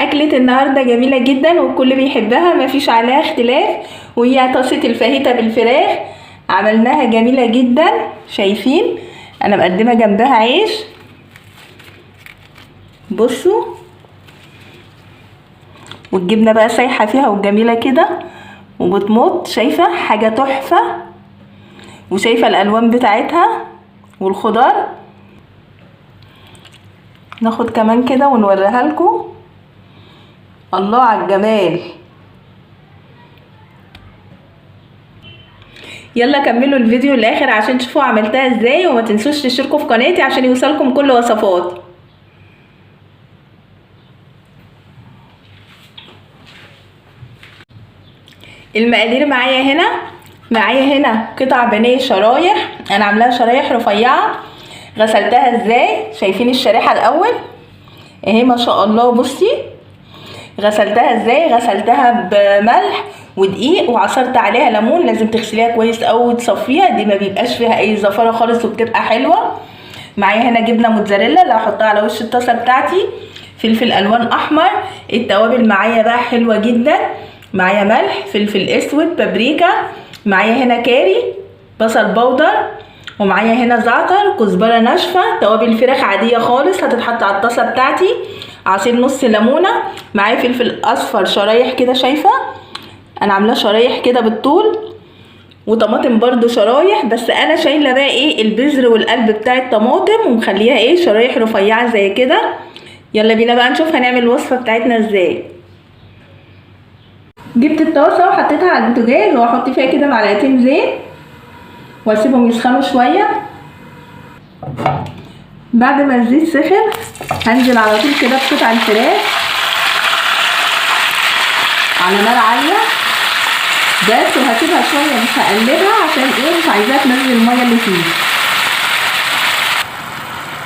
أكلة النهاردة جميلة جدا والكل بيحبها، مفيش عليها اختلاف، وهي طاسة الفاهيتا بالفراخ. عملناها جميلة جدا. شايفين انا مقدمة جنبها عيش، بصوا، والجبنة بقى سايحة فيها وجميلة كده وبتمط. شايفة حاجة تحفة، وشايفة الالوان بتاعتها والخضار. ناخد كمان كده ونوريها لكم. الله على الجمال. يلا كملوا الفيديو للاخر عشان تشوفوا عملتها ازاي، وما تنسوش تشتركوا في قناتي عشان يوصلكم كل وصفات. المقادير معايا هنا قطع بانيه شرايح، انا عاملاها شرايح رفيعه. غسلتها ازاي؟ شايفين الشريحه الاول اهي ما شاء الله. بصي غسلتها ازاي؟ غسلتها بملح ودقيق وعصرت عليها ليمون. لازم تغسليها كويس قوي وتصفيها، دي ما بيبقاش فيها اي زفاره خالص وبتبقى حلوه. معايا هنا جبنه موتزاريلا اللي هحطها على وش الطاسه بتاعتي، فلفل الوان احمر. التوابل معايا بقى حلوه جدا، معايا ملح، فلفل اسود، بابريكا، معايا هنا كاري، بصل بودر، ومعايا هنا زعتر، كزبره ناشفه. توابل فراخ عاديه خالص هتتحط على الطاسه بتاعتي. عصير نص ليمونه. معايا فلفل اصفر شرايح كده، شايفه انا عاملاه شرايح كده بالطول، وطماطم برضو شرايح، بس انا شايله بقى ايه البذر والقلب بتاع الطماطم ومخليها ايه شرايح رفيعه زي كده. يلا بينا بقى نشوف هنعمل الوصفه بتاعتنا ازاي. جبت الطاسه وحطيتها على البوتاجاز، وهحط فيها كده معلقتين زيت واسيبهم يسخنوا شويه. بعد ما الزيت سخن هنزل على طول كده بقطع الفراخ على نار عاليه بس، وهسيبها شويه مش هقلبها عشان ايه مش عايزاها تنزل الميه اللي فيه.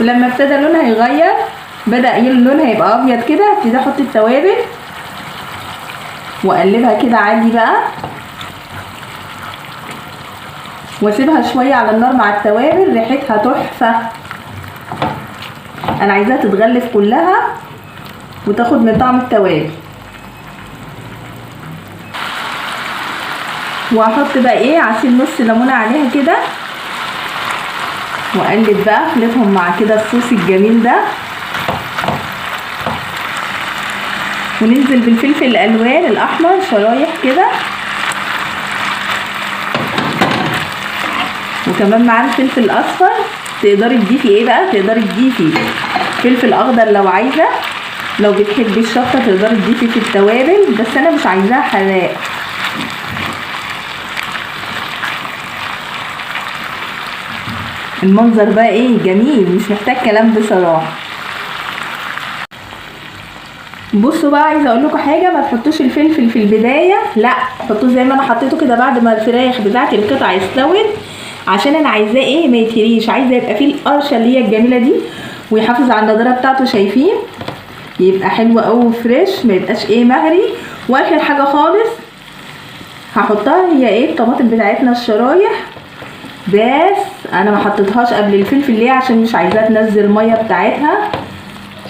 ولما ابتدى لونها يغير، بدا لونها يبقى ابيض كده، ابتدي احط التوابل واقلبها كده عادي بقى، واسيبها شويه على النار مع التوابل. ريحتها تحفه، انا عايزاها تتغلف كلها وتاخد من طعم التوابل. وهحط بقى ايه عصير نص ليمونه عليها كده، واقلب بقى اخلطهم مع كده الصوص الجميل ده. وننزل بالفلفل الالوان الاحمر شرايح كده، وكمان معاه الفلفل الاصفر. تقدري تضيفي ايه بقى، تقدري تضيفي فلفل اخضر لو عايزه، لو بتحبي الشطه تقدري تضيفي في التوابل، بس انا مش عايزاها حراق. المنظر بقى ايه جميل، مش محتاج كلام بصراحه. بصوا بقى عايزه اقول لكم حاجه، ما تحطوش الفلفل في البدايه، لا حطوه زي ما انا حطيته كده بعد ما الفراخ بتاعت القطع استوت، عشان انا عايزاه ايه ما يتهريش، عايزه يبقى فيه القرشه اللي هي الجميله دي ويحافظ على النضاره بتاعته. شايفين يبقى حلو قوي وفريش، ما يبقاش ايه مهري. واخر حاجه خالص هحطها هي ايه الطماطم بتاعتنا الشرايح، بس انا ما حطيتهاش قبل الفلفل ليه عشان مش عايزاها تنزل الميه بتاعتها.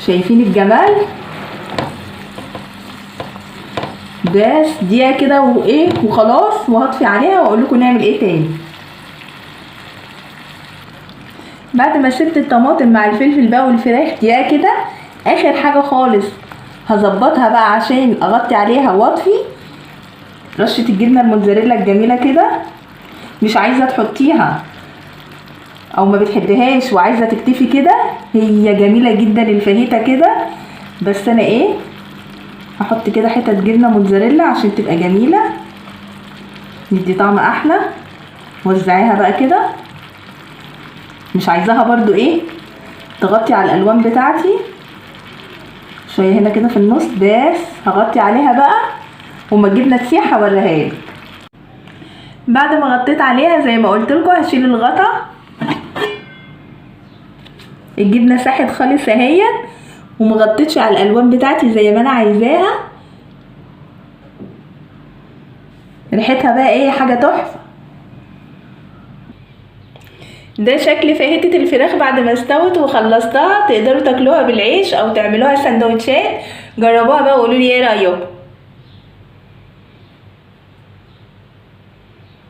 شايفين الجمال؟ بس دي كده وايه وخلاص، وهطفي عليها واقول لكم نعمل ايه تاني. بعد ما سبت الطماطم مع الفلفل بقى والفراخ دي كده، اخر حاجه خالص هظبطها بقى عشان اغطي عليها واطفي رشه الجبنه الموتزاريلا الجميله كده. مش عايزه تحطيها او ما بتحبيهاش وعايزه تكتفي كده، هي جميله جدا الفاهيتا كده، بس انا ايه هحط كده حتة جبنه موتزاريلا عشان تبقى جميله، ندي طعم احلى. وزعيها بقى كده، مش عايزاها برضو ايه تغطي على الالوان بتاعتي، شويه هنا كده في النص، بس هغطي عليها بقى وما الجبنه تسيح هوريها لك. بعد ما غطيت عليها زي ما قلت لكم هشيل الغطا. الجبنه ساحت خالص اهي، ومغطيتش على الالوان بتاعتي زي ما انا عايزاها. ريحتها بقى ايه حاجه تحفه. ده شكل فاهيتة الفراخ بعد ما استوت وخلصتها. تقدروا تاكلوها بالعيش او تعملوها سندوتشات جربوها بقى وقولوا لي ايه رايكم.